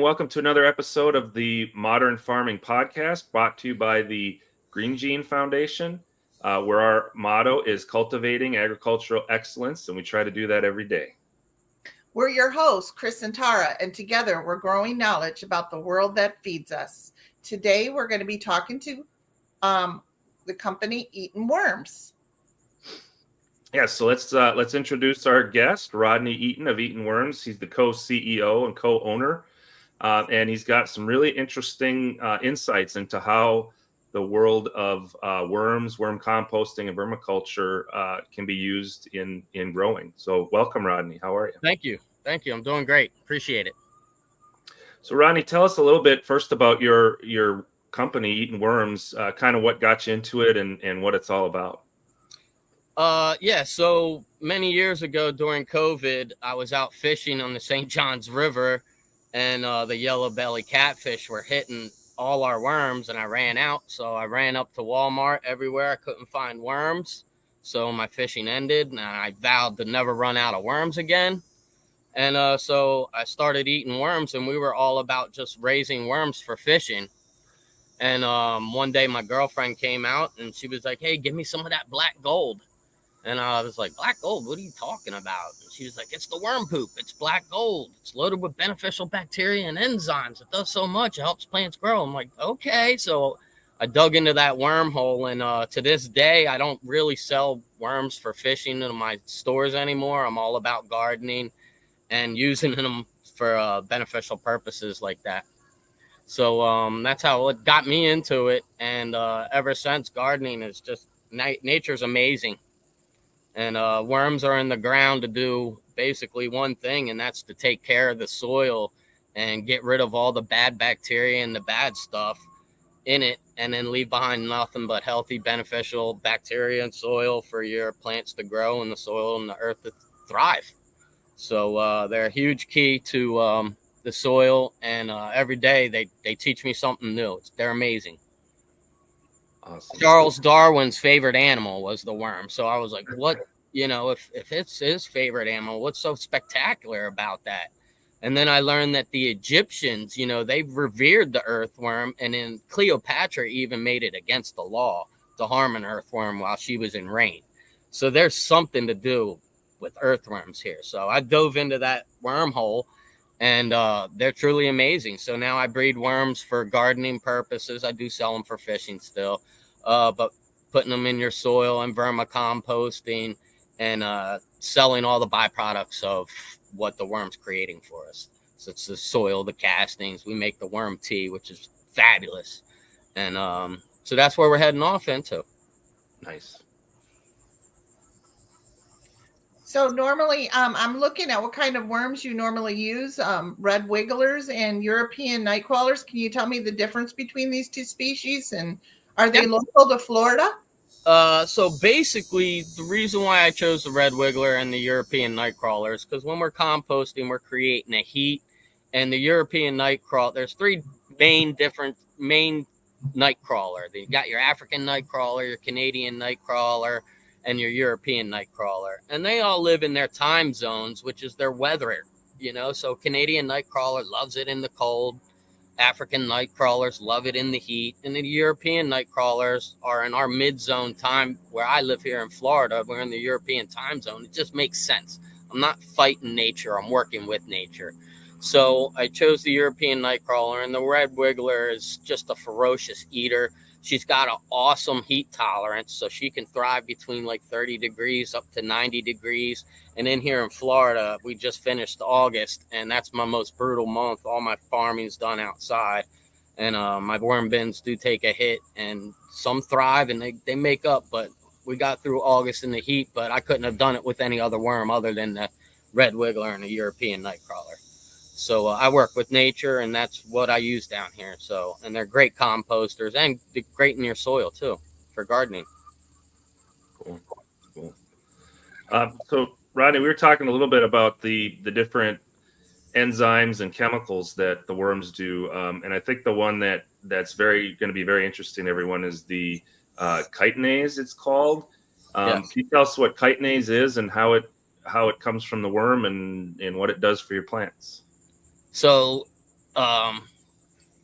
welcome to another episode of the Modern Farming Podcast, brought to you by the Green Gene Foundation, where our motto is cultivating agricultural excellence, and we try to do that every day. We're your hosts, Chris and Tara, and together we're growing knowledge about the world that feeds us. Today we're going to be talking to the company Eaton Worms. Yeah, so let's introduce our guest, Rodney Eaton of Eaton Worms. He's the co-CEO and co-owner, and he's got some really interesting insights into how the world of worms, worm composting, and vermiculture can be used in growing. So welcome, Rodney. How are you? Thank you. I'm doing great. Appreciate it. So Rodney, tell us a little bit first about your company, Eaton Worms, kind of what got you into it and what it's all about. So many years ago during COVID, I was out fishing on the St. Johns River, and the yellow belly catfish were hitting all our worms, and I ran out. So I ran up to Walmart everywhere. I couldn't find worms. So my fishing ended, and I vowed to never run out of worms again. And so I started Eating Worms, and we were all about just raising worms for fishing. And one day my girlfriend came out, and she was like, "Hey, give me some of that black gold." And I was like, "Black gold? What are you talking about?" And she was like, "It's the worm poop. It's black gold. It's loaded with beneficial bacteria and enzymes. It does so much. It helps plants grow." I'm like, "Okay." So I dug into that wormhole, and to this day, I don't really sell worms for fishing in my stores anymore. I'm all about gardening and using them for beneficial purposes like that. So that's how it got me into it. And ever since, gardening is just nature's amazing. And worms are in the ground to do basically one thing, and that's to take care of the soil and get rid of all the bad bacteria and the bad stuff in it, and then leave behind nothing but healthy, beneficial bacteria and soil for your plants to grow and the soil and the earth to thrive. So they're a huge key to the soil, and every day they teach me something new. They're amazing. Awesome. Charles Darwin's favorite animal was the worm. So I was like, what, if it's his favorite animal, what's so spectacular about that? And then I learned that the Egyptians, they revered the earthworm, and then Cleopatra even made it against the law to harm an earthworm while she was in reign. So there's something to do with earthworms here. So I dove into that wormhole, and they're truly amazing. So now I breed worms for gardening purposes. I do sell them for fishing still, but putting them in your soil and vermicomposting and selling all the byproducts of what the worm's creating for us. So it's the soil, the castings. We make the worm tea, which is fabulous. And so that's where we're heading off into. Nice. So normally, I'm looking at what kind of worms you normally use, red wigglers and European night crawlers. Can you tell me the difference between these two species, and are they local to Florida? So basically, the reason why I chose the red wiggler and the European night crawler is because when we're composting, we're creating a heat. And the European night crawler, there's three main night crawler. You got your African night crawler, your Canadian night crawler, and your European night crawler. And they all live in their time zones, which is their weather, So Canadian night crawler loves it in the cold. African night crawlers love it in the heat. And the European night crawlers are in our mid-zone time where I live here in Florida. We're in the European time zone. It just makes sense. I'm not fighting nature. I'm working with nature. So I chose the European night crawler, and the red wiggler is just a ferocious eater. She's got an awesome heat tolerance, so she can thrive between like 30 degrees up to 90 degrees. And in here in Florida, we just finished August, and that's my most brutal month. All my farming's done outside, and my worm bins do take a hit, and some thrive, and they make up. But we got through August in the heat, but I couldn't have done it with any other worm other than the red wiggler and the European night crawler. So I work with nature, and that's what I use down here. So, and they're great composters and great in your soil too for gardening. Cool. So Rodney, we were talking a little bit about the different enzymes and chemicals that the worms do, and I think the one that's going to be very interesting to everyone is the chitinase. It's called. Yes. Can you tell us what chitinase is and how it comes from the worm and what it does for your plants? So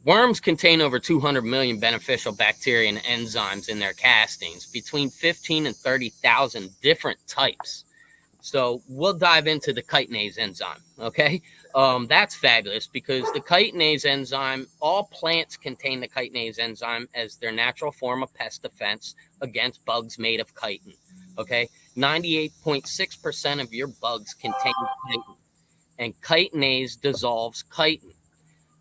Worms contain over 200 million beneficial bacteria and enzymes in their castings, between 15 and 30,000 different types. So we'll dive into the chitinase enzyme, okay? That's fabulous because the chitinase enzyme, all plants contain the chitinase enzyme as their natural form of pest defense against bugs made of chitin, okay? 98.6% of your bugs contain chitin, and chitinase dissolves chitin.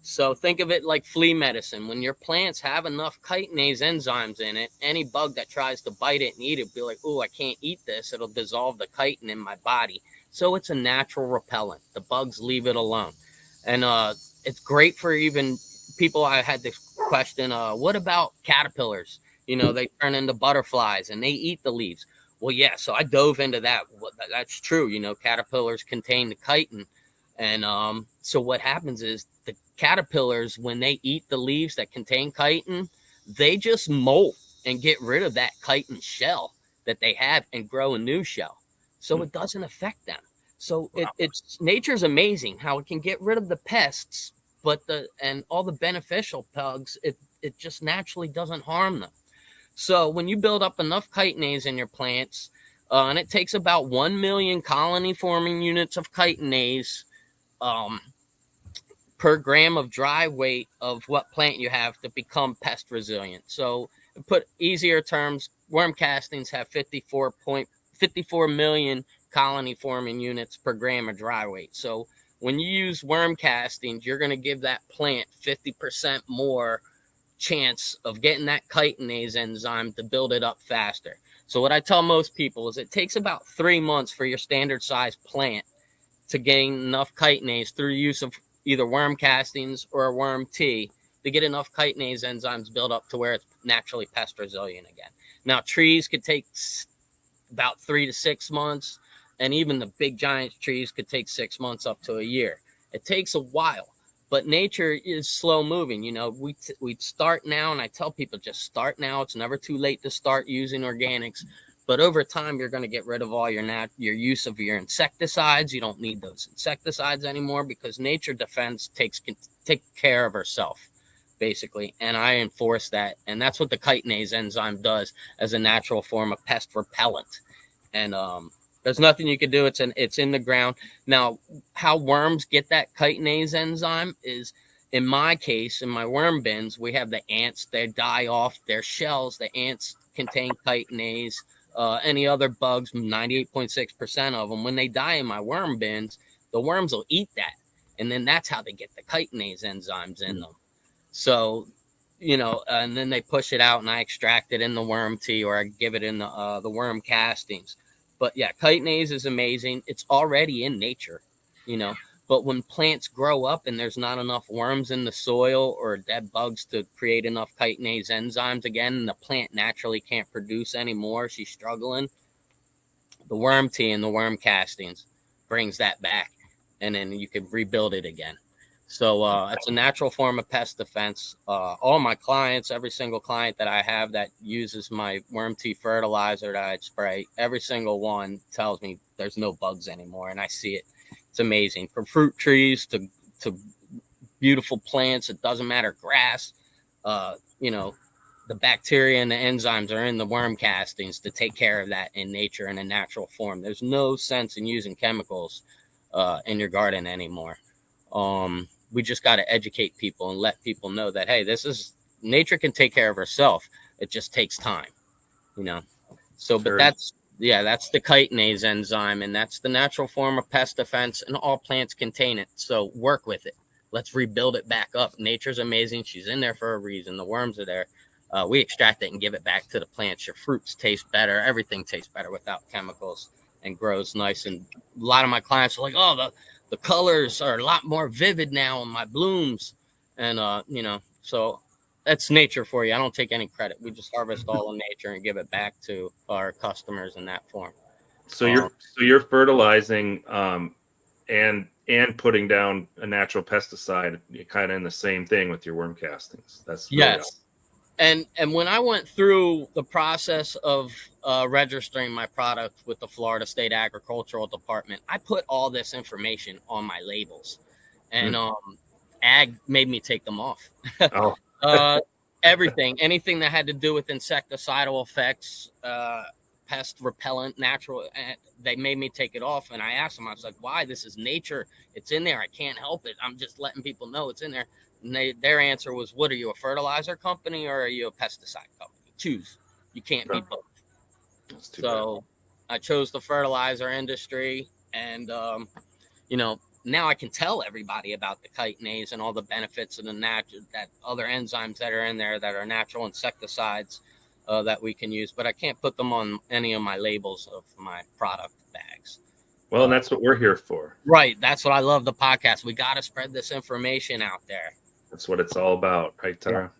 So think of it like flea medicine. When your plants have enough chitinase enzymes in it, any bug that tries to bite it and eat it will be like, oh, I can't eat this. It'll dissolve the chitin in my body. So it's a natural repellent. The bugs leave it alone. And it's great for even people. I had this question, what about caterpillars? You know, they turn into butterflies and they eat the leaves. Well, yeah, so I dove into that. That's true. You know, caterpillars contain the chitin. And so what happens is the caterpillars, when they eat the leaves that contain chitin, they just molt and get rid of that chitin shell that they have and grow a new shell. So it doesn't affect them. So it's nature's amazing how it can get rid of the pests, but and all the beneficial bugs, it just naturally doesn't harm them. So when you build up enough chitinase in your plants, and it takes about 1 million colony forming units of chitinase per gram of dry weight of what plant you have to become pest resilient. So to put easier terms, worm castings have 54 million colony forming units per gram of dry weight. So when you use worm castings, you're going to give that plant 50% more chance of getting that chitinase enzyme to build it up faster. So what I tell most people is it takes about 3 months for your standard size plant to gain enough chitinase through use of either worm castings or a worm tea to get enough chitinase enzymes built up to where it's naturally pest resilient again. Now, trees could take about 3 to 6 months, and even the big giant trees could take 6 months up to a year. It takes a while, but nature is slow moving. You know, we start now, and I tell people just start now. It's never too late to start using organics. But over time, you're going to get rid of all your use of your insecticides. You don't need those insecticides anymore because nature defense takes care of herself, basically. And I enforce that. And that's what the chitinase enzyme does as a natural form of pest repellent. And there's nothing you can do. It's in the ground. Now, how worms get that chitinase enzyme is, in my case, in my worm bins, we have the ants. They die off their shells. The ants contain chitinase. Any other bugs, 98.6% of them, when they die in my worm bins, the worms will eat that. And then that's how they get the chitinase enzymes in them. So, you know, and then they push it out and I extract it in the worm tea or I give it in the worm castings. But yeah, chitinase is amazing. It's already in nature, you know. But when plants grow up and there's not enough worms in the soil or dead bugs to create enough chitinase enzymes again, and the plant naturally can't produce anymore, she's struggling, the worm tea and the worm castings brings that back, and then you can rebuild it again. So it's a natural form of pest defense. All my clients, every single client that I have that uses my worm tea fertilizer that I spray, every single one tells me there's no bugs anymore, and I see it. It's amazing. From fruit trees to beautiful plants, it doesn't matter, grass, you know, the bacteria and the enzymes are in the worm castings to take care of that in nature in a natural form. There's no sense in using chemicals in your garden anymore. We just got to educate people and let people know that, hey, nature can take care of herself. It just takes time, you know. So, but that's the chitinase enzyme, and that's the natural form of pest defense, and all plants contain it. So work with it. Let's rebuild it back up. Nature's amazing. She's in there for a reason. The worms are there. We extract it and give it back to the plants. Your fruits taste better. Everything tastes better without chemicals and grows nice. And a lot of my clients are like, oh, the colors are a lot more vivid now in my blooms. And, you know, so that's nature for you. I don't take any credit. We just harvest all in nature and give it back to our customers in that form. So you're fertilizing and putting down a natural pesticide, kind of in the same thing with your worm castings. That's really yes. Awesome. And when I went through the process of registering my product with the Florida State Agricultural Department, I put all this information on my labels. And ag made me take them off. Oh, Anything that had to do with insecticidal effects, pest repellent, natural, they made me take it off. And I asked them, I was like, why? This is nature. It's in there. I can't help it. I'm just letting people know it's in there. And their answer was, what are you, a fertilizer company or are you a pesticide company? Choose. You can't be both. So I chose the fertilizer industry, and now I can tell everybody about the chitinase and all the benefits of that other enzymes that are in there that are natural insecticides that we can use, but I can't put them on any of my labels of my product bags. Well, and that's what we're here for. Right. That's what I love the podcast. We got to spread this information out there. That's what it's all about, right, Tara?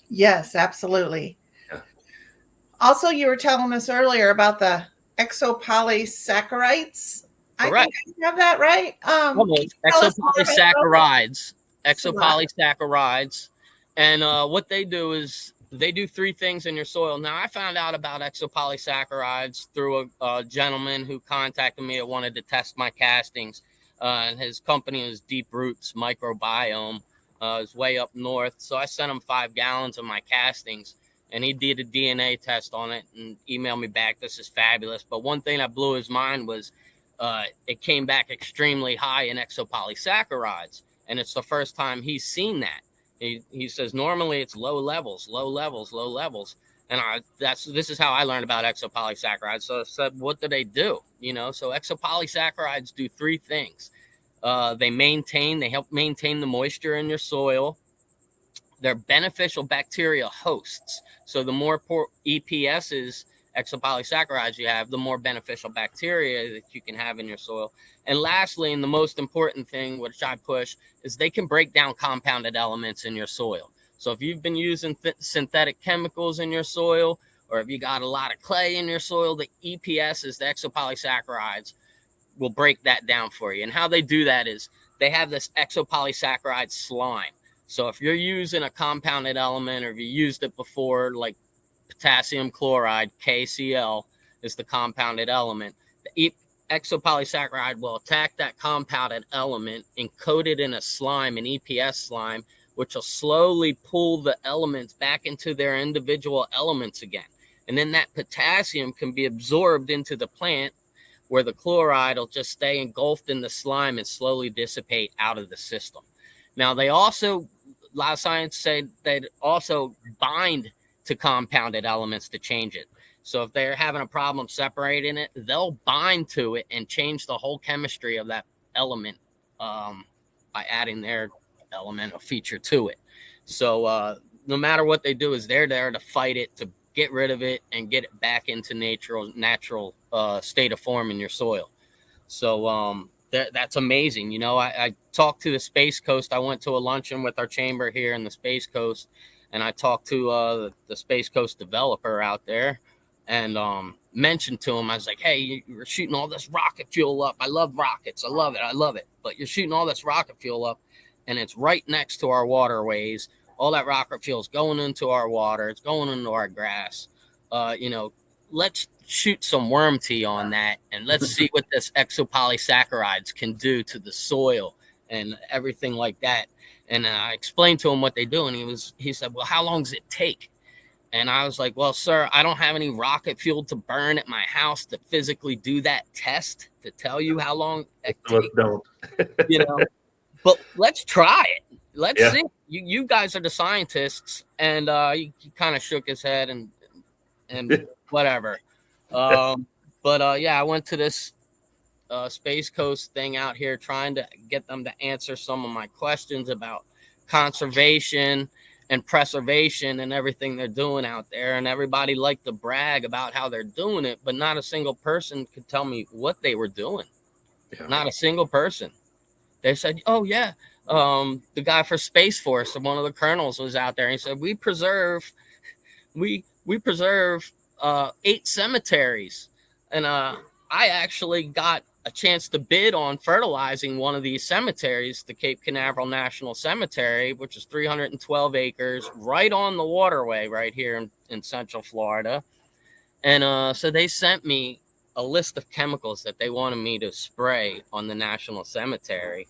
Yes, absolutely. Yeah. Also, you were telling us earlier about the exopolysaccharides. Correct. I think I have that right. Exopolysaccharides. And what they do is they do three things in your soil. Now, I found out about exopolysaccharides through a gentleman who contacted me and wanted to test my castings. And his company is Deep Roots Microbiome. It's way up north. So I sent him 5 gallons of my castings, and he did a DNA test on it and emailed me back. This is fabulous. But one thing that blew his mind was it came back extremthis high in exopolysaccharides. And it's the first time he's seen that. He says normally it's low levels. And this is how I learned about exopolysaccharides. So I said, what do they do? So exopolysaccharides do 3 things. They help maintain the moisture in your soil. They're beneficial bacterial hosts. So the more EPSs, exopolysaccharides you have, the more beneficial bacteria that you can have in your soil. And lastly, and the most important thing, which I push, is they can break down compounded elements in your soil. So if you've been using synthetic chemicals in your soil, or if you got a lot of clay in your soil, the EPSs, the exopolysaccharides, will break that down for you. And how they do that is they have this exopolysaccharide slime. So if you're using a compounded element, or if you used it before, like potassium chloride, KCl is the compounded element, the exopolysaccharide will attack that compounded element and coat it in a slime, an EPS slime, which will slowly pull the elements back into their individual elements again. And then that potassium can be absorbed into the plant, where the chloride will just stay engulfed in the slime and slowly dissipate out of the system. Now, a lot of science say they also bind to compounded elements to change it. So if they're having a problem separating it, they'll bind to it and change the whole chemistry of that element by adding their element or feature to it. So no matter what they do, is they're there to fight it, to get rid of it and get it back into natural state of form in your soil. So that's amazing. I talked to the Space Coast. I went to a luncheon with our chamber here in the Space Coast, and I talked to the Space Coast developer out there, and mentioned to him, I was like, hey, you're shooting all this rocket fuel up. I love rockets. I love it. But you're shooting all this rocket fuel up, and it's right next to our waterways. All that rocket fuel is going into our water. It's going into our grass. Let's shoot some worm tea on that, and let's see what this exopolysaccharides can do to the soil and everything like that. And I explained to him what they do, and he said, well, how long does it take? And I was like, well, sir, I don't have any rocket fuel to burn at my house to physically do that test to tell you how long it takes. Don't. But let's try it. Let's see. You guys are the scientists. And he kind of shook his head and whatever. I went to this Space Coast thing out here, trying to get them to answer some of my questions about conservation and preservation and everything they're doing out there. And everybody liked to brag about how they're doing it, but not a single person could tell me what they were doing. Yeah. Not a single person. They said, oh, yeah. The guy for Space Force, one of the colonels, was out there. And he said, we preserve 8 cemeteries. And I actually got a chance to bid on fertilizing one of these cemeteries, the Cape Canaveral National Cemetery, which is 312 acres right on the waterway right here in Central Florida. And so they sent me a list of chemicals that they wanted me to spray on the National Cemetery.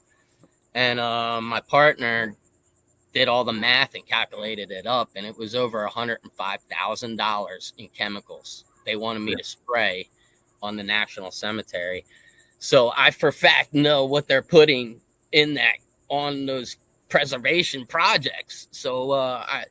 And my partner did all the math and calculated it up, and it was over $105,000 in chemicals they wanted me to spray on the National Cemetery. So I for fact know what they're putting in that on those preservation projects. So I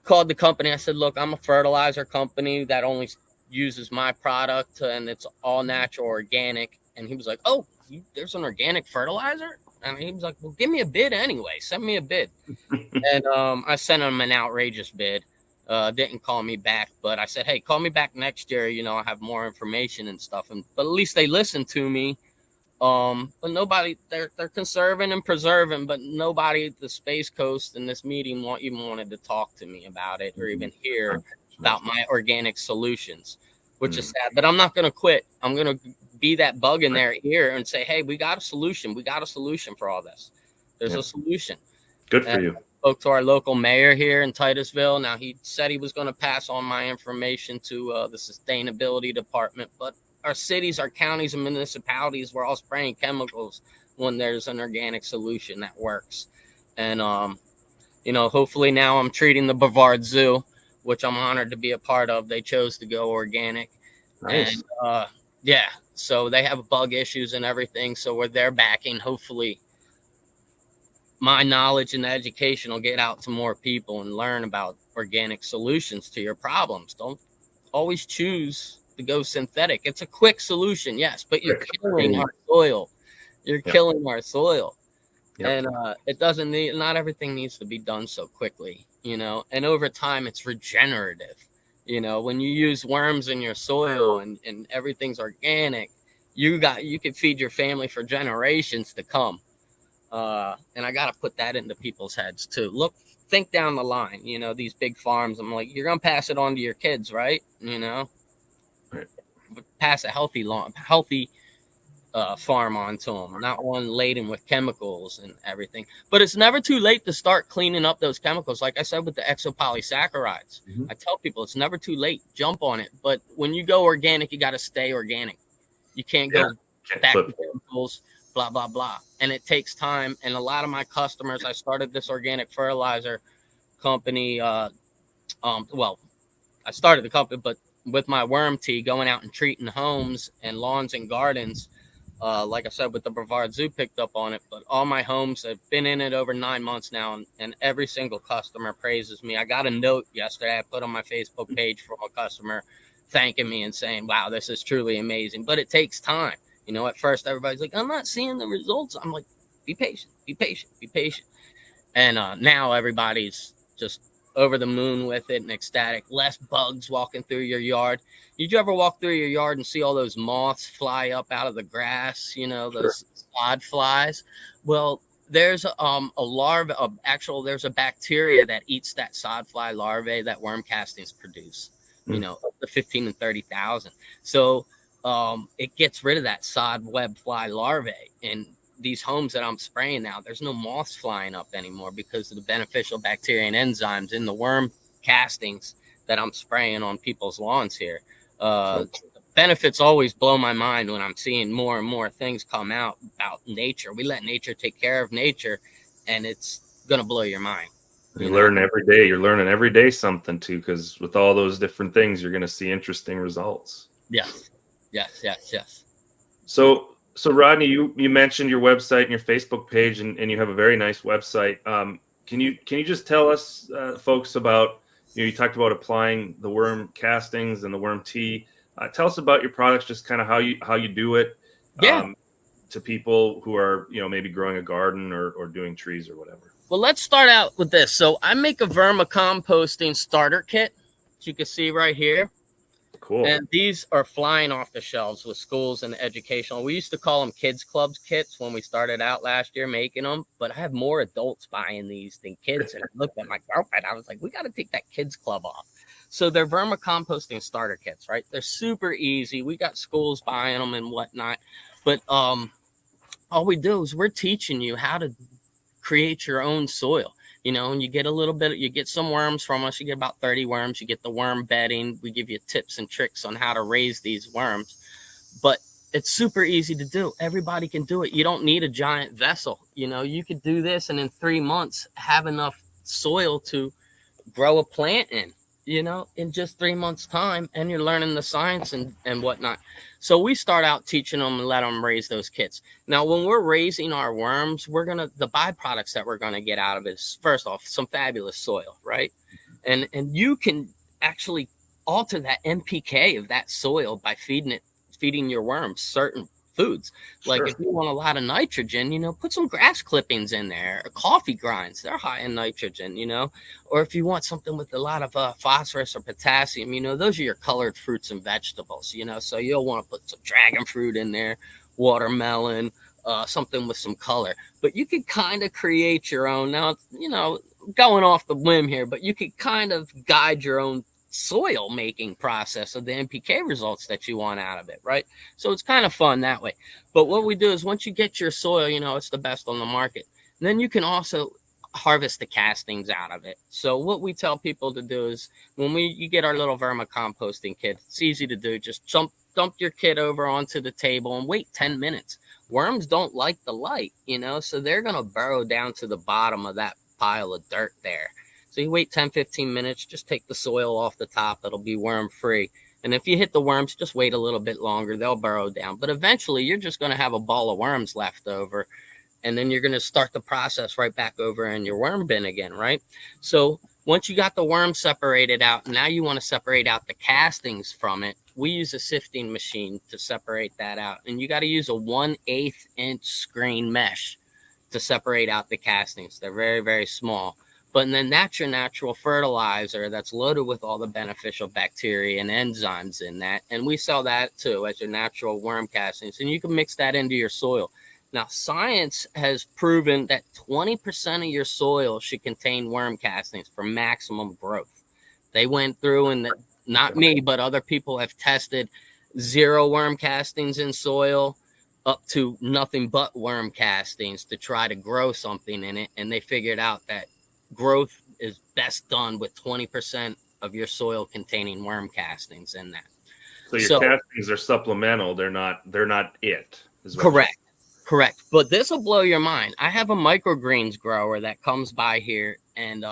called the company. I said, look, I'm a fertilizer company that only uses my product, and it's all natural, organic. And he was like, oh, there's an organic fertilizer? And he was like, well, give me a bid anyway. Send me a bid. And I sent him an outrageous bid. Didn't call me back, but I said, hey, call me back next year. You know, I have more information and stuff. But at least they listened to me. But nobody, they're conserving and preserving, but nobody at the Space Coast in this meeting even wanted to talk to me about it or even hear about my organic solutions, which is sad. But I'm not going to quit. I'm going to be that bug in their ear and say, hey, we got a solution. We got a solution for all this. There's a solution. Good for you. Spoke to our local mayor here in Titusville. Now, he said he was going to pass on my information to the sustainability department, but our cities, our counties, and municipalities, we're all spraying chemicals when there's an organic solution that works. And, you know, hopefully now I'm treating the Brevard Zoo, which I'm honored to be a part of. They chose to go organic. Nice. And, yeah, so they have bug issues and everything. So we're there backing. Hopefully my knowledge and education will get out to more people and learn about organic solutions to your problems. Don't always choose to go synthetic. It's a quick solution, yes, but you're killing our soil. You're killing our soil. And it doesn't need, not everything needs to be done so quickly, you know, and over time it's regenerative. You know, when you use worms in your soil and everything's organic, you can feed your family for generations to come. And I got to put that into people's heads too. Look, think down the line, you know, these big farms. I'm like, you're going to pass it on to your kids, right? You know, pass a healthy farm on to them, not one laden with chemicals and everything. But it's never too late to start cleaning up those chemicals. Like I said, with the exopolysaccharides, I tell people it's never too late. Jump on it. But when you go organic, you got to stay organic. You can't go back to chemicals, blah, blah, blah. And it takes time. And a lot of my customers, I started this organic fertilizer company. Well, I started the company, but with my worm tea, going out and treating homes and lawns and gardens, like I said, with the Brevard Zoo picked up on it, but all my homes have been in it over 9 months now, and every single customer praises me. I got a note yesterday I put on my Facebook page from a customer thanking me and saying, wow, this is truly amazing. But it takes time. You know, at first everybody's like, I'm not seeing the results. I'm like, be patient, be patient, be patient. And now everybody's just over the moon with it and ecstatic. Less bugs walking through your yard. Did you ever walk through your yard and see all those moths fly up out of the grass? You know, those sod flies. Well, there's a larva. There's a bacteria that eats that sod fly larvae that worm castings produce. You know, up to 15 and 30,000. So it gets rid of that sod web fly larvae. And these homes that I'm spraying now, there's no moths flying up anymore because of the beneficial bacteria and enzymes in the worm castings that I'm spraying on people's lawns here. The benefits always blow my mind when I'm seeing more and more things come out about nature. We let nature take care of nature, and it's going to blow your mind. You learn every day. You're learning every day something too, because with all those different things, you're going to see interesting results. Yes. So Rodney, you mentioned your website and your Facebook page, and you have a very nice website. Can you just tell us, folks, about, you talked about applying the worm castings and the worm tea. Tell us about your products, just kind of how you do it. To people who are, maybe growing a garden or doing trees or whatever. Well, let's start out with this. So I make a vermicomposting starter kit, as you can see right here. Cool. And these are flying off the shelves with schools and educational. We used to call them kids clubs kits when we started out last year making them, but I have more adults buying these than kids. And I looked at my girlfriend, I was like, we got to take that kids club off. So they're vermicomposting starter kits, right? They're super easy. We got schools buying them and whatnot. But all we do is we're teaching you how to create your own soil. And you get you get some worms from us. You get about 30 worms. You get the worm bedding. We give you tips and tricks on how to raise these worms. But It's super easy to do. Everybody can do it. You don't need a giant vessel. You know, you could do this and in 3 months have enough soil to grow a plant in, you know, in just 3 months time, and you're learning the science and whatnot. So we start out teaching them and let them raise those kits. Now, when we're raising our worms, the byproducts that we're going to get out of it is, first off, some fabulous soil, right? And you can actually alter that NPK of that soil by feeding your worms certain foods. Like if you want a lot of nitrogen, you know, put some grass clippings in there, or coffee grinds, they're high in nitrogen, you know. Or if you want something with a lot of phosphorus or potassium, you know, those are your colored fruits and vegetables, you know. So you'll want to put some dragon fruit in there, watermelon, something with some color. But you could kind of create your own. Now, you know, going off the whim here, but you could kind of guide your own soil making process of the NPK results that you want out of it, right? So it's kind of fun that way. But what we do is once you get your soil, you know, it's the best on the market. Then you can also harvest the castings out of it. So what we tell people to do is when you get our little vermicomposting kit, it's easy to do. Just dump your kit over onto the table and wait 10 minutes. Worms don't like the light, you know, so they're going to burrow down to the bottom of that pile of dirt there. So you wait 10, 15 minutes, just take the soil off the top. It'll be worm free. And if you hit the worms, just wait a little bit longer. They'll burrow down. But eventually you're just going to have a ball of worms left over. And then you're going to start the process right back over in your worm bin again, right? So once you got the worms separated out, now you want to separate out the castings from it. We use a sifting machine to separate that out. And you got to use a 1/8 inch screen mesh to separate out the castings. They're very, very small. But then that's your natural fertilizer that's loaded with all the beneficial bacteria and enzymes in that. And we sell that too as your natural worm castings. And you can mix that into your soil. Now, science has proven that 20% of your soil should contain worm castings for maximum growth. They went through and not me, but other people have tested 0 worm castings in soil up to nothing but worm castings to try to grow something in it. And they figured out that growth is best done with 20% of your soil containing worm castings in that. So your castings are supplemental. They're not it. Correct. But this will blow your mind. I have a microgreens grower that comes by here and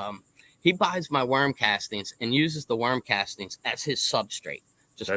he buys my worm castings and uses the worm castings as his substrate. Just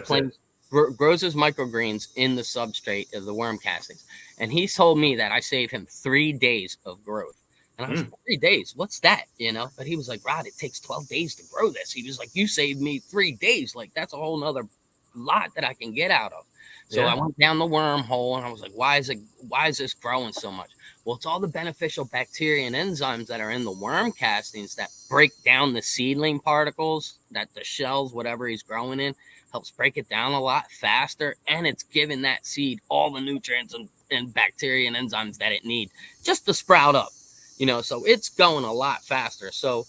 grows his microgreens in the substrate of the worm castings. And he told me that I saved him 3 days of growth. And I was like, 3 days, what's that? You know, but he was like, Rod, it takes 12 days to grow this. He was like, you saved me 3 days. Like, that's a whole nother lot that I can get out of. So I went down the wormhole and I was like, why is this growing so much? Well, it's all the beneficial bacteria and enzymes that are in the worm castings that break down the seedling particles, that the shells, whatever he's growing in, helps break it down a lot faster. And it's giving that seed all the nutrients and bacteria and enzymes that it needs just to sprout up. You know, so it's going a lot faster. So,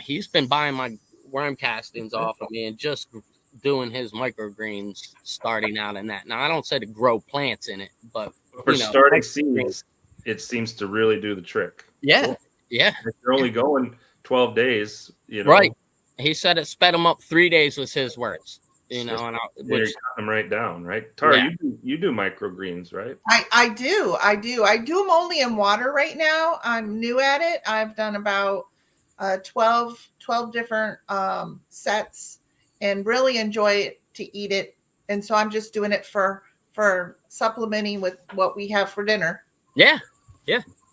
he's been buying my worm castings off of me and just doing his microgreens, starting out in that. Now, I don't say to grow plants in it, but for starting seeds, it seems to really do the trick. Yeah, cool. Yeah. If you're only going 12 days, you know. Right. He said it sped him up 3 days was his words. You know, and you're cutting them right down, right? Tara, you do microgreens, right? I do. I do them only in water right now. I'm new at it. I've done about 12 different sets and really enjoy it to eat it. And so I'm just doing it for supplementing with what we have for dinner. Yeah.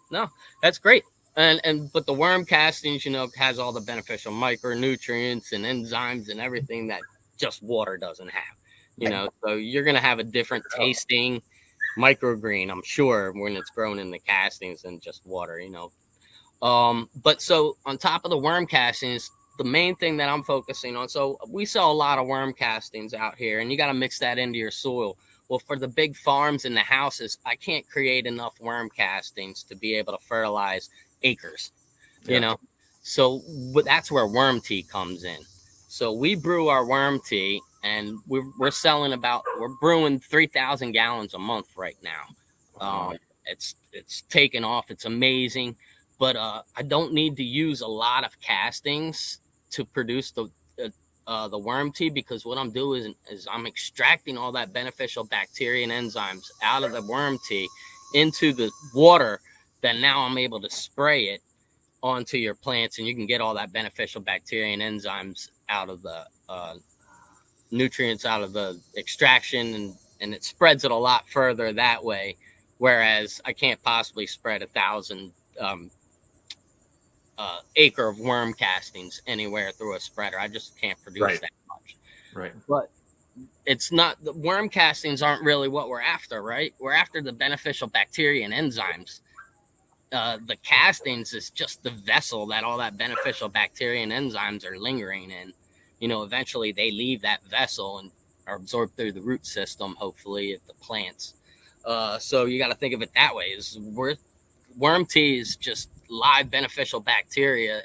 No, that's great. But the worm castings, you know, has all the beneficial micronutrients and enzymes and everything that just water doesn't have, you know. So you're going to have a different tasting microgreen, I'm sure, when it's grown in the castings than just water, you know. But so on top of the worm castings, the main thing that I'm focusing on, so we sell a lot of worm castings out here, and you got to mix that into your soil. Well, for the big farms and the houses, I can't create enough worm castings to be able to fertilize acres, you know. So that's where worm tea comes in. So we brew our worm tea, and we're brewing 3,000 gallons a month right now. It's taken off. It's amazing, but I don't need to use a lot of castings to produce the worm tea, because what I'm doing is I'm extracting all that beneficial bacteria and enzymes out of the worm tea into the water. Then now I'm able to spray it onto your plants, and you can get all that beneficial bacteria and enzymes out of the nutrients out of the extraction, and it spreads it a lot further that way. Whereas I can't possibly spread 1,000 acre of worm castings anywhere through a spreader. I just can't produce that much. Right. But it's not, the worm castings aren't really what we're after, right? We're after the beneficial bacteria and enzymes. The castings is just the vessel that all that beneficial bacteria and enzymes are lingering in. Eventually they leave that vessel and are absorbed through the root system, hopefully, of the plants. So you got to think of it that way. Worm tea is just live beneficial bacteria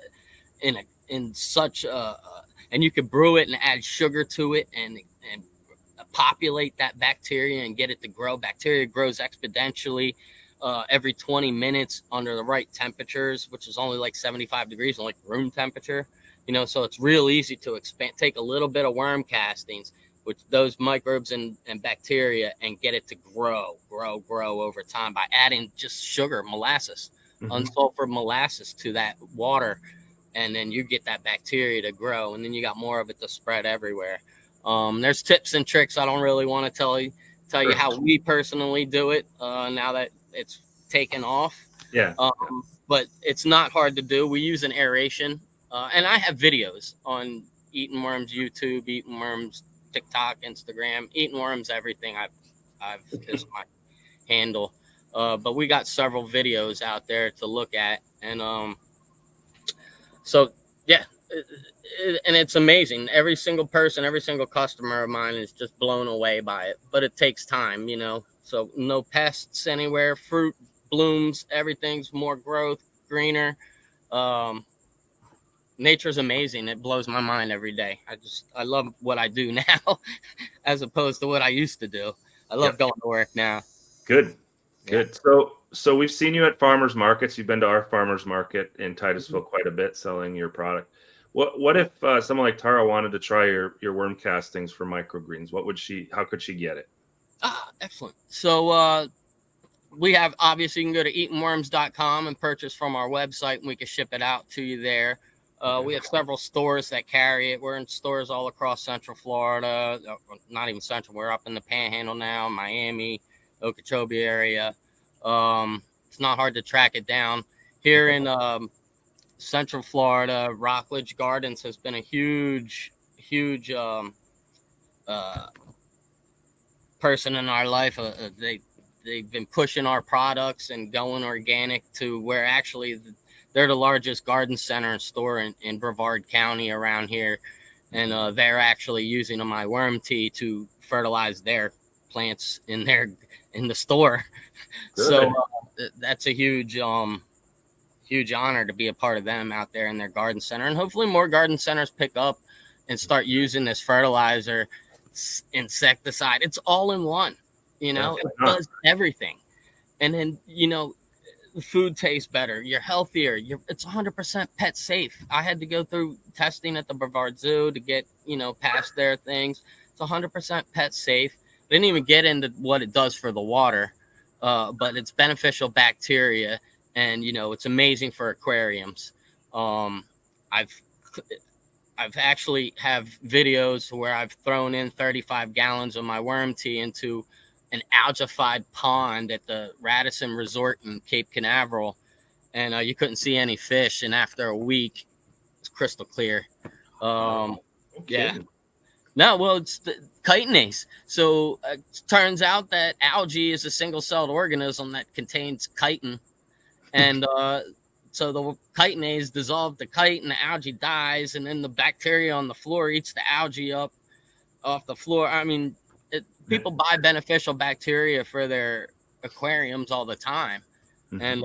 in such and you could brew it and add sugar to it and populate that bacteria and get it to grow. Bacteria grows exponentially every 20 minutes under the right temperatures, which is only like 75 degrees, like room temperature. So it's real easy to expand. Take a little bit of worm castings with those microbes and bacteria and get it to grow over time by adding just sugar, molasses, unsulfured molasses to that water. And then you get that bacteria to grow, and then you got more of it to spread everywhere. There's tips and tricks. I don't really want to tell you how we personally do it now that it's taken off. Yeah. But it's not hard to do. We use an aeration, and I have videos on Eaton Worms YouTube, Eaton Worms TikTok, Instagram, Eaton Worms everything. I've is my handle. But we got several videos out there to look at, and so yeah, and it's amazing. Every single person, every single customer of mine is just blown away by it. But it takes time, So no pests anywhere. Fruit blooms. Everything's more growth, greener. Nature's amazing. It blows my mind every day. I love what I do now as opposed to what I used to do. I love going to work now. Good. So we've seen you at farmers markets. You've been to our farmers market in Titusville quite a bit, selling your product. What if someone like Tara wanted to try your worm castings for microgreens? How could she get it? Excellent. So we have, obviously, you can go to eatonworms.com and purchase from our website, and we can ship it out to you there. We have several stores that carry it. We're in stores all across Central Florida, not even Central. We're up in the Panhandle now, Miami, Okeechobee area. It's not hard to track it down. Here in Central Florida, Rockledge Gardens has been a huge person in our life. They've been pushing our products and going organic to where actually they're the largest garden center and store in Brevard County around here. And they're actually using my worm tea to fertilize their plants in the store. Good. So that's a huge honor to be a part of them out there in their garden center. And hopefully more garden centers pick up and start using this fertilizer, insecticide. It's all in one, it does everything. And then, the food tastes better. You're healthier. It's 100% pet safe. I had to go through testing at the Brevard Zoo to get, past their things. It's 100% pet safe. Didn't even get into what it does for the water, but it's beneficial bacteria, and it's amazing for aquariums. I've actually have videos where I've thrown in 35 gallons of my worm tea into an algified pond at the Radisson Resort in Cape Canaveral, and you couldn't see any fish. And after a week, it's crystal clear. Yeah. No, well, it's the chitinase. So it turns out that algae is a single-celled organism that contains chitin. And so the chitinase dissolves the chitin, the algae dies, and then the bacteria on the floor eats the algae up off the floor. I mean, people buy beneficial bacteria for their aquariums all the time. And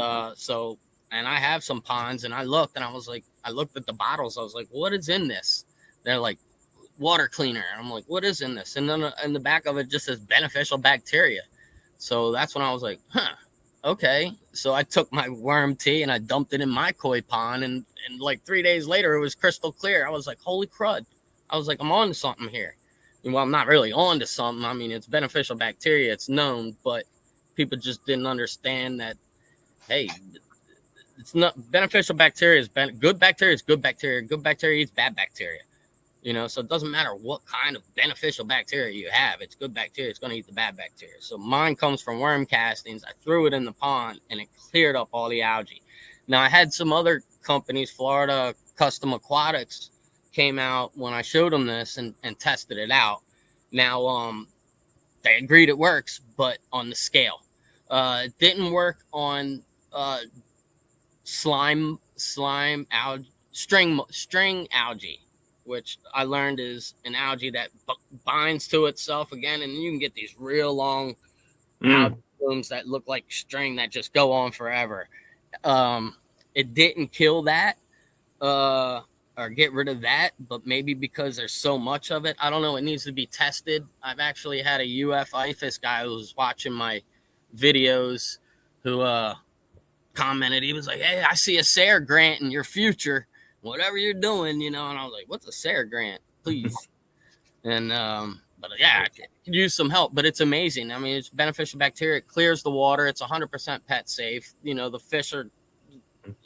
and I have some ponds, and I looked at the bottles. I was like, what is in this? They're like, water cleaner. I'm like, what is in this? And then in the back of it just says beneficial bacteria. So that's when I was like, okay. So I took my worm tea and I dumped it in my koi pond, and like 3 days later it was crystal clear. I was like, holy crud, I was like, I'm on to something here. Well, I'm not really on to something. I mean, it's beneficial bacteria. It's known, but people just didn't understand that, hey, it's not beneficial bacteria. Good bacteria is good bacteria. Good bacteria eats bad bacteria. So it doesn't matter what kind of beneficial bacteria you have. It's good bacteria. It's going to eat the bad bacteria. So mine comes from worm castings. I threw it in the pond, and it cleared up all the algae. Now, I had some other companies, Florida Custom Aquatics, came out when I showed them this and tested it out. Now, they agreed it works, but on the scale. It didn't work on string algae, which I learned is an algae that binds to itself again, and you can get these real long algae blooms that look like string that just go on forever. It didn't kill that or get rid of that, but maybe because there's so much of it, I don't know. It needs to be tested. I've actually had a UF IFAS guy who was watching my videos who commented. He was like, "Hey, I see a SARE grant in your future. Whatever you're doing, And I was like, "What's a SARE grant, please?" And but yeah, I could use some help. But it's amazing. I mean, it's beneficial bacteria. It clears the water. It's 100% pet safe. The fish are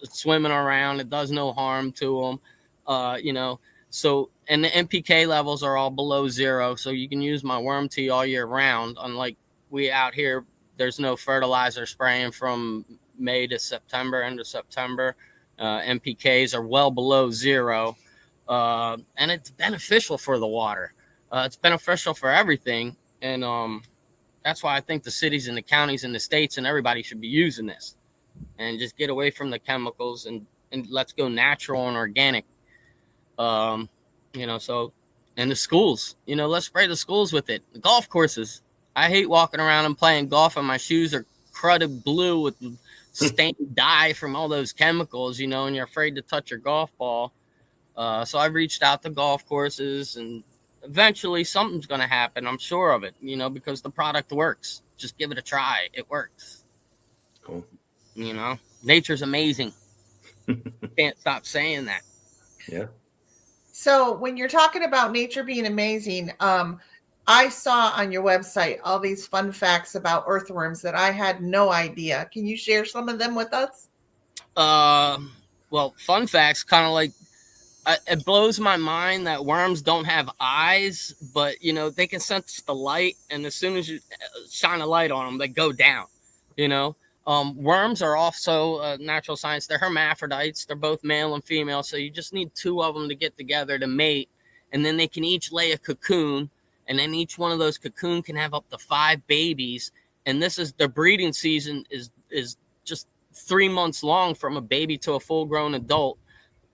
swimming around. It does no harm to them. So, and the NPK levels are all below 0. So you can use my worm tea all year round. Unlike we out here, there's no fertilizer spraying from May to September, end of September. NPKs are well below 0. And it's beneficial for the water. It's beneficial for everything. And that's why I think the cities and the counties and the states and everybody should be using this and just get away from the chemicals and let's go natural and organic. So, and the schools, let's spray the schools with it. The golf courses. I hate walking around and playing golf and my shoes are cruddy blue with stained dye from all those chemicals, and you're afraid to touch your golf ball. So I've reached out to golf courses, and eventually something's going to happen. I'm sure of it, because the product works. Just give it a try. It works. Cool. Nature's amazing. Can't stop saying that. Yeah. So when you're talking about nature being amazing, I saw on your website all these fun facts about earthworms that I had no idea. Can you share some of them with us? Well, fun facts, kind of like, it blows my mind that worms don't have eyes, but they can sense the light, and as soon as you shine a light on them, they go down. Worms are also natural science. They're hermaphrodites. They're both male and female, so you just need 2 of them to get together to mate, and then they can each lay a cocoon, and then each one of those cocoon can have up to 5 babies. And this is their breeding season is just 3 months long from a baby to a full-grown adult,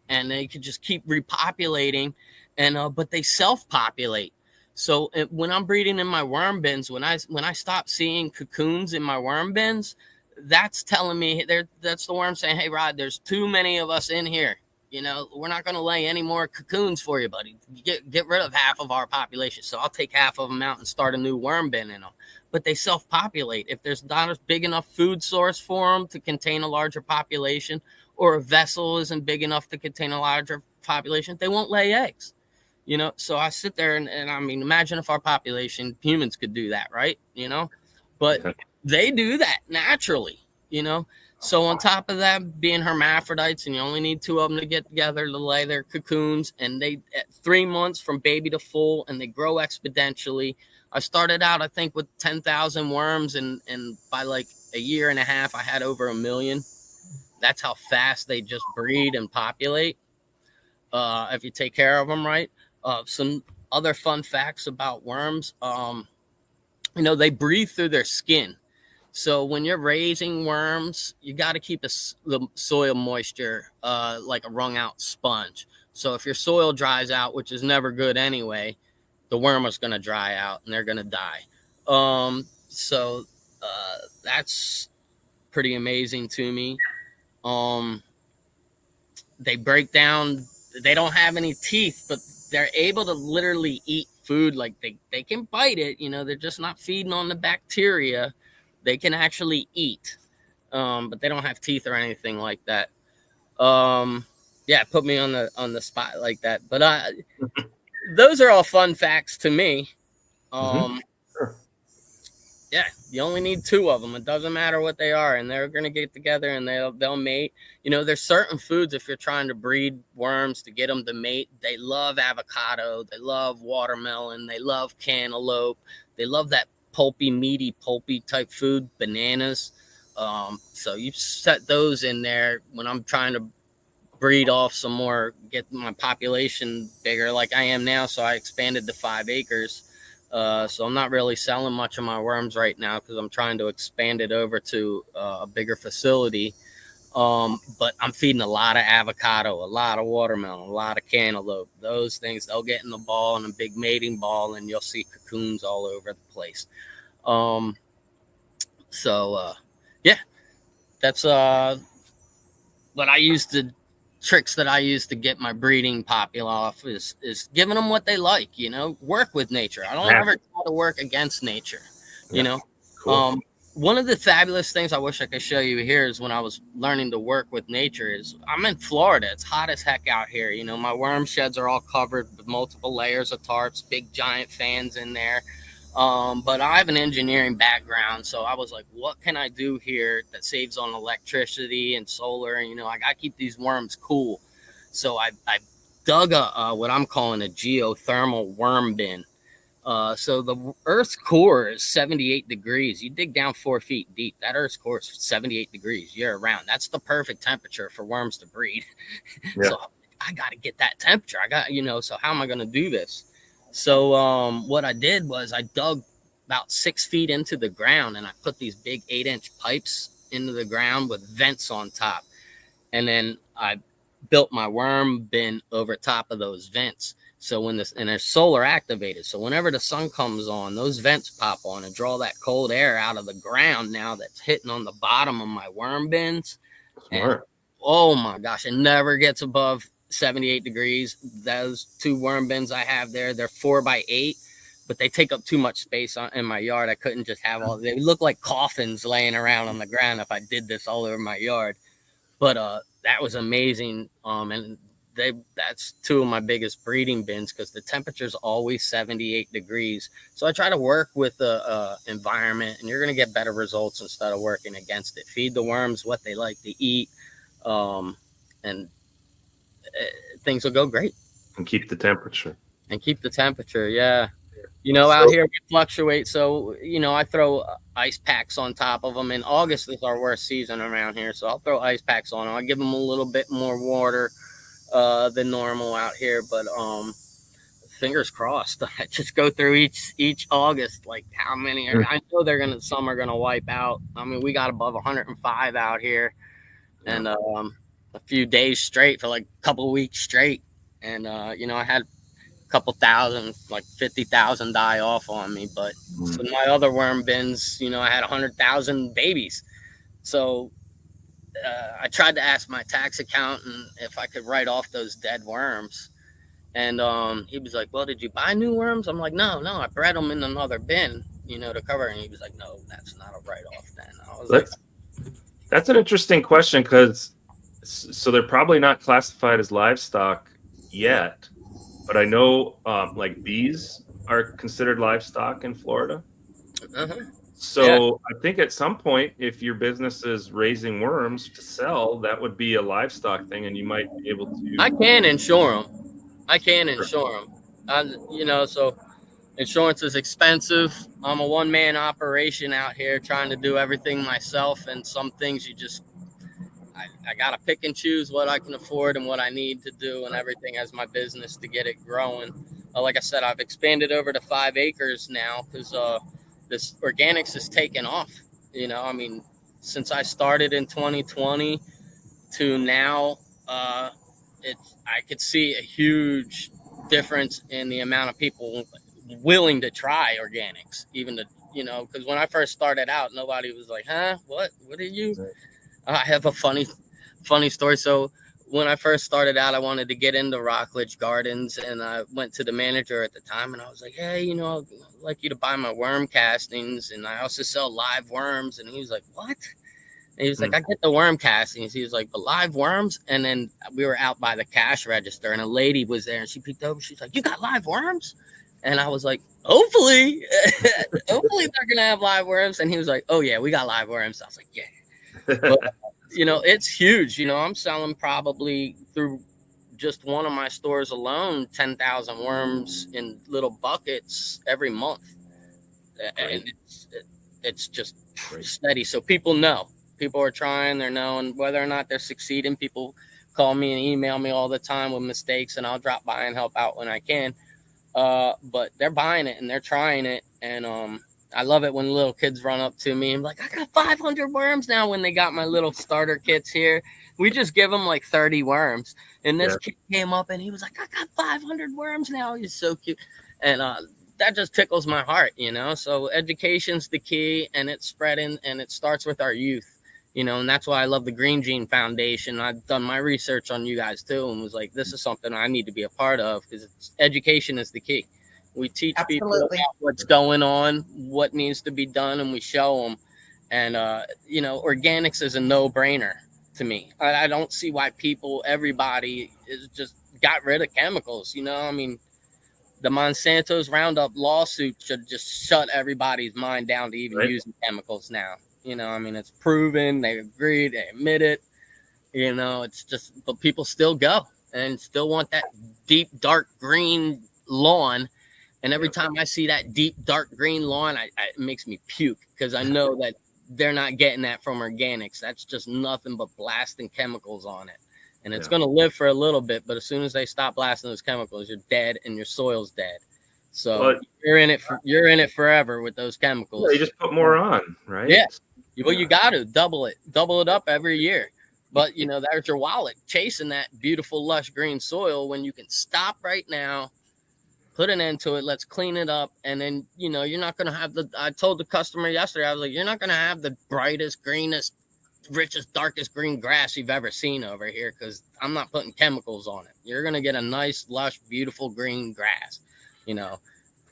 and they could just keep repopulating, and but they self-populate. So when I'm breeding in my worm bins, when I stop seeing cocoons in my worm bins, that's telling me that's the worm saying, "Hey, Rod, there's too many of us in here. We're not going to lay any more cocoons for you, buddy. Get rid of half of our population." So I'll take half of them out and start a new worm bin in them. But they self-populate. If there's not a big enough food source for them to contain a larger population, or a vessel isn't big enough to contain a larger population, they won't lay eggs. So I sit there and I mean, imagine if our population, humans could do that, right? But they do that naturally, So on top of that, being hermaphrodites, and you only need 2 of them to get together to lay their cocoons, and they at 3 months from baby to full, and they grow exponentially. I started out, I think, with 10,000 worms, and by like a year and a half, I had over 1 million. That's how fast they just breed and populate. If you take care of them right. Some other fun facts about worms. They breathe through their skin. So when you're raising worms, you got to keep the soil moisture like a wrung out sponge. So if your soil dries out, which is never good anyway, the worm is going to dry out and they're going to die. So that's pretty amazing to me. They break down. They don't have any teeth, but they're able to literally eat food. Like they can bite it. They're just not feeding on the bacteria. They can actually eat, but they don't have teeth or anything like that. Put me on the spot like that. But those are all fun facts to me. Sure. Yeah, you only need 2 of them. It doesn't matter what they are, and they're going to get together and they'll mate. You know, there's certain foods, if you're trying to breed worms to get them to mate, they love avocado, they love watermelon, they love cantaloupe, they love that pulpy, meaty, pulpy type food, bananas. So you set those in there when I'm trying to breed off some more, get my population bigger like I am now. So I expanded to 5 acres. So I'm not really selling much of my worms right now because I'm trying to expand it over to a bigger facility. But I'm feeding a lot of avocado, a lot of watermelon, a lot of cantaloupe. Those things, they'll get in the ball, in a big mating ball, and you'll see cocoons all over the place. Yeah, that's what I used to tricks that I use to get my breeding popula off is giving them what they like, you know, work with nature. I don't ever try to work against nature, you know. Cool. One of the fabulous things I wish I could show you here is when I was learning to work with nature is I'm in Florida. It's hot as heck out here. You know, my worm sheds are all covered with multiple layers of tarps, big giant fans in there. But I have an engineering background, so I was like, what can I do here that saves on electricity and solar? And, you know, I got to keep these worms cool. So I dug what I'm calling a geothermal worm bin. So the Earth's core is 78 degrees. You dig down 4 feet deep. That Earth's core is 78 degrees year round. That's the perfect temperature for worms to breed. Yeah. So I got to get that temperature. So how am I going to do this? So what I did was I dug about 6 feet into the ground and I put these big 8-inch pipes into the ground with vents on top. And then I built my worm bin over top of those vents. So and they're solar activated. So whenever the sun comes on, those vents pop on and draw that cold air out of the ground now that's hitting on the bottom of my worm bins. Smart. And, oh my gosh, it never gets above 78 degrees. Those 2 worm bins I have there, they're 4x8, but they take up too much space in my yard. I couldn't just have all, they look like coffins laying around on the ground if I did this all over my yard. But that was amazing. And that's 2 of my biggest breeding bins because the temperature is always 78 degrees. So I try to work with the environment, and you're going to get better results instead of working against it. Feed the worms what they like to eat, and things will go great. And keep the temperature. Yeah. You know, out here we fluctuate. So, you know, I throw ice packs on top of them. And August is our worst season around here. So I'll throw ice packs on them. I'll give them a little bit more water than normal out here. But fingers crossed. I just go through each August, like how many are, I know some are gonna wipe out. I mean, we got above 105 out here, and a few days straight for like a couple of weeks straight. And you know, I had a couple thousand, like 50,000 die off on me. But so my other worm bins, you know, I had 100,000 babies. So I tried to ask my tax accountant if I could write off those dead worms. And he was like, well, did you buy new worms? I'm like, no, I bred them in another bin, you know, to cover. And he was like, no, that's not a write-off then. I was that's an interesting question because so they're probably not classified as livestock yet, but I know like bees are considered livestock in Florida. So I think at some point, if your business is raising worms to sell, that would be a livestock thing, and you might be able to. I can insure them. You know, so insurance is expensive. I'm a one-man operation out here trying to do everything myself, and some things I got to pick and choose what I can afford and what I need to do and everything as my business to get it growing. Like I said, I've expanded over to 5 acres now because this organics is taking off. You know, I mean, since I started in 2020 to now, I could see a huge difference in the amount of people willing to try organics, even to, you know, because when I first started out, nobody was like, huh, what are you? I have a funny story. So when I first started out, I wanted to get into Rockledge Gardens, and I went to the manager at the time, and I was like, hey, you know, I'd like you to buy my worm castings, and I also sell live worms. And he was like, what? And he was like, I get the worm castings. He was like, but live worms? And then we were out by the cash register and a lady was there and she peeked over. She's like, you got live worms? And I was like, hopefully, hopefully they're going to have live worms. And he was like, oh yeah, we got live worms. I was like, yeah. But, you know, it's huge. You know, I'm selling probably through just one of my stores alone, 10,000 worms in little buckets every month. And it's just steady. So people know. People are trying, they're knowing whether or not they're succeeding. People call me and email me all the time with mistakes, and I'll drop by and help out when I can. But they're buying it and they're trying it. And I love it when little kids run up to me and like, I got 500 worms now when they got my little starter kits here. We just give them like 30 worms. And this kid came up and he was like, I got 500 worms now. He's so cute. And that just tickles my heart, you know? So education's the key, and it's spreading, and it starts with our youth. You know, and that's why I love the Green Gene Foundation. I've done my research on you guys too, and was like, this is something I need to be a part of, because education is the key. We teach people about what's going on, what needs to be done, and we show them. And, you know, organics is a no-brainer to me. I don't see why everybody is just got rid of chemicals. You know, I mean, the Monsanto's Roundup lawsuit should just shut everybody's mind down to even using chemicals now. You know, I mean, it's proven, they agree, they admit it, you know, it's just, but people still go and still want that deep, dark green lawn. And every time I see that deep, dark green lawn, it makes me puke, because I know that they're not getting that from organics. That's just nothing but blasting chemicals on it. And it's going to live for a little bit, but as soon as they stop blasting those chemicals, you're dead and your soil's dead. So you're in it forever with those chemicals. Yeah, you just put more on, right? Yeah. Well, you got to double it up every year. But, you know, there's your wallet chasing that beautiful, lush green soil when you can stop right now, put an end to it. Let's clean it up. And then, you know, you're not going to have I told the customer yesterday, I was like, you're not going to have the brightest, greenest, richest, darkest green grass you've ever seen over here, because I'm not putting chemicals on it. You're going to get a nice, lush, beautiful green grass, you know.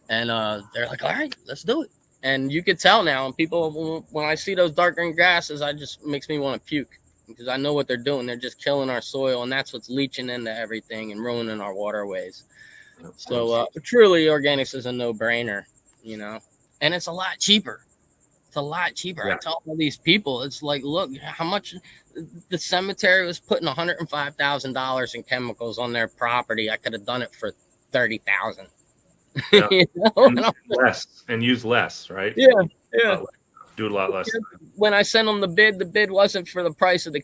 And they're like, all right, let's do it. And you could tell now, and people, when I see those dark green grasses, makes me want to puke, because I know what they're doing. They're just killing our soil, and that's what's leaching into everything and ruining our waterways. So truly, organics is a no-brainer, you know, and it's a lot cheaper. It's a lot cheaper. I tell all these people, it's like, look, how much the cemetery was putting $105,000 in chemicals on their property. I could have done it for $30,000. Yeah. You know? and use less, right? Yeah. Do a lot less. When I sent them the bid wasn't for the price of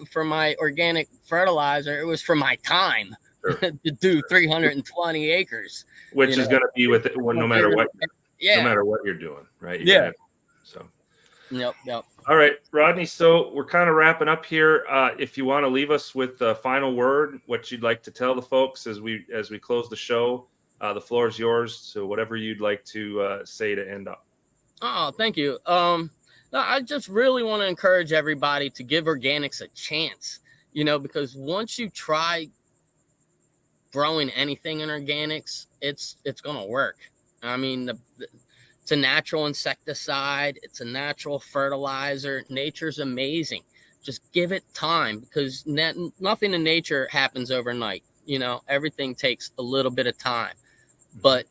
for my organic fertilizer. It was for my time to do 320 acres, which is going to be with it no matter what. No matter what you're doing, right? So. Yep. All right, Rodney. So we're kind of wrapping up here. If you want to leave us with the final word, what you'd like to tell the folks as we close the show. The floor is yours. So whatever you'd like to say to end up. Oh, thank you. No, I just really want to encourage everybody to give organics a chance, you know, because once you try growing anything in organics, it's going to work. I mean, it's a natural insecticide. It's a natural fertilizer. Nature's amazing. Just give it time, because nothing in nature happens overnight. You know, everything takes a little bit of time. But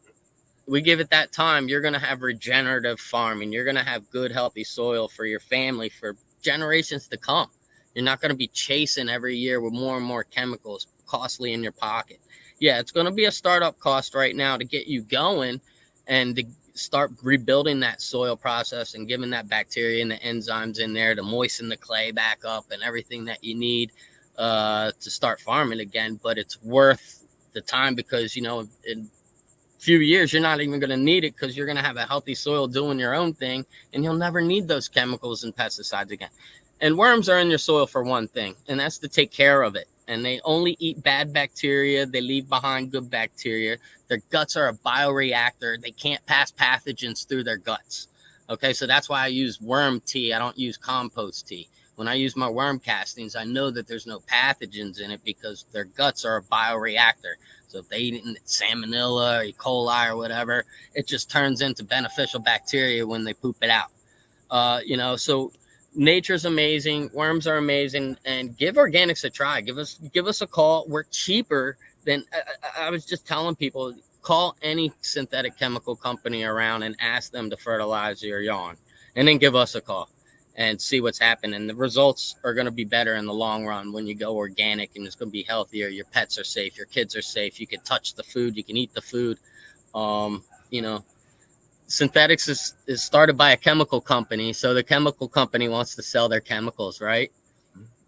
we give it that time, you're going to have regenerative farming. You're going to have good, healthy soil for your family for generations to come. You're not going to be chasing every year with more and more chemicals costly in your pocket. Yeah, it's going to be a startup cost right now to get you going and to start rebuilding that soil process and giving that bacteria and the enzymes in there to moisten the clay back up and everything that you need to start farming again. But it's worth the time, because, you know, in few years you're not even going to need it, because you're going to have a healthy soil doing your own thing, and you'll never need those chemicals and pesticides again. And worms are in your soil for one thing, and that's to take care of it. And they only eat bad bacteria. They leave behind good bacteria. Their guts are a bioreactor. They can't pass pathogens through their guts. Okay, so that's why I use worm tea. I don't use compost tea. When I use my worm castings, I know that there's no pathogens in it, because their guts are a bioreactor. So if they eat salmonella or E. coli or whatever, it just turns into beneficial bacteria when they poop it out. You know, so nature's amazing, worms are amazing, and give organics a try. Give us a call. We're cheaper than I was just telling people. Call any synthetic chemical company around and ask them to fertilize your lawn, and then give us a call and see what's happening. The results are going to be better in the long run when you go organic, and it's going to be healthier. Your pets are safe, your kids are safe. You can touch the food, you can eat the food. You know, synthetics is started by a chemical company, so the chemical company wants to sell their chemicals, right?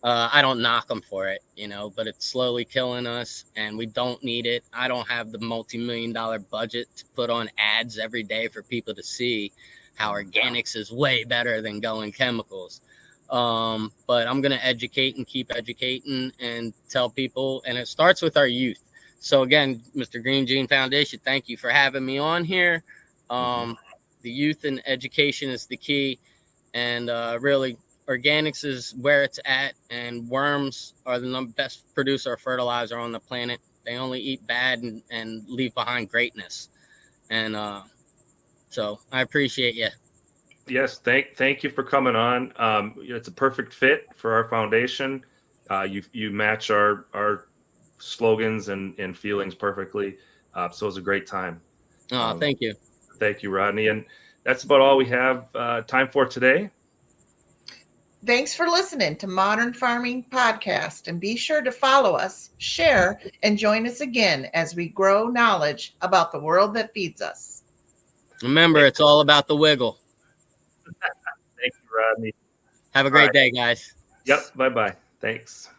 I don't knock them for it, you know, but it's slowly killing us, and we don't need it. I don't have the multi-million-dollar budget to put on ads every day for people to see how organics is way better than going chemicals. But I'm going to educate and keep educating and tell people, and it starts with our youth. So again, Mr. Green Gene Foundation, thank you for having me on here. The youth and education is the key, and really organics is where it's at, and worms are the best producer of fertilizer on the planet. They only eat bad and leave behind greatness. And so I appreciate you. Yes, thank you for coming on. It's a perfect fit for our foundation. You match our slogans and feelings perfectly. So it was a great time. Thank you. Thank you, Rodney. And that's about all we have time for today. Thanks for listening to Modern Farming Podcast, and be sure to follow us, share, and join us again as we grow knowledge about the world that feeds us. Remember, it's all about the wiggle. Thank you, Rodney. Have a great day, guys. Yep. Bye-bye. Thanks.